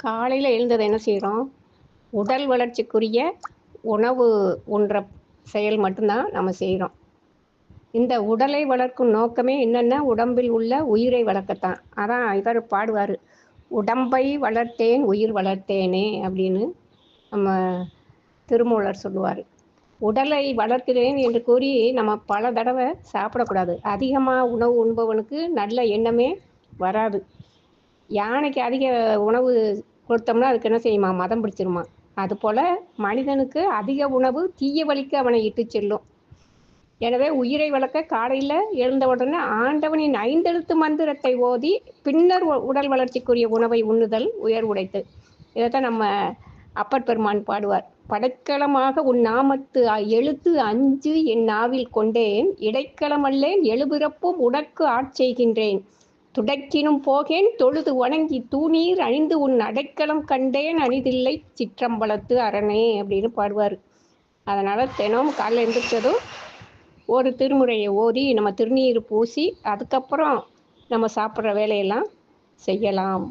காலையில் எழுந்ததை என்ன செய்கிறோம்? உடல் வளர்ச்சிக்குரிய உணவு உண்ற செயல் மட்டும்தான் நம்ம செய்கிறோம். இந்த உடலை வளர்க்கும் நோக்கமே என்னென்னா, உடம்பில் உள்ள உயிரை வளர்க்கத்தான். அதான் இவர் பாடுவார், உடம்பை வளர்த்தேன் உயிர் வளர்த்தேனே அப்படின்னு நம்ம திருமூலர் சொல்லுவார். உடலை வளர்க்கிறேன் என்று கூறி நம்ம பல தடவை சாப்பிடக்கூடாது. அதிகமாக உணவு உண்பவனுக்கு நல்ல எண்ணமே வராது. யானைக்கு அதிக உணவு கொடுத்தோம்னா அதுக்கு என்ன செய்யுமா? மதம் பிடிச்சிருமா. அதுபோல் மனிதனுக்கு அதிக உணவு தீய வழிக்கு அவனை இட்டு செல்லும். எனவே உயிரை வளர்க்க காலையில் எழுந்த உடனே ஆண்டவனின் 5 எழுத்து மந்திரத்தை ஓதி பின்னர் உடல் வளர்ச்சிக்குரிய உணவை உண்ணுதல் உயர் உடைத்து. இதைத்தான் நம்ம அப்பர் பெருமான் பாடுவார். படைக்கலமாக உன் நாமத்து எழுத்து 5 என் நாவில் கொண்டேன், இடைக்களமல்லேன் எழுபிறப்பும் உனக்கு ஆட்செய்கின்றேன், துடைக்கினும் போகேன் தொழுது வணங்கி தூணீர் அணிந்து உன் அடைக்கலம் கண்டேன் அணிதில்லை சிற்றம்பலத்து அரணே அப்படின்னு பாடுவார். அதனால் தினமும் காலையில் எழுந்திரிச்சதும் ஒரு திருமுறையை ஓதி நம்ம திருநீர் பூசி அதுக்கப்புறம் நம்ம சாப்பிட்ற வேலையெல்லாம் செய்யலாம்.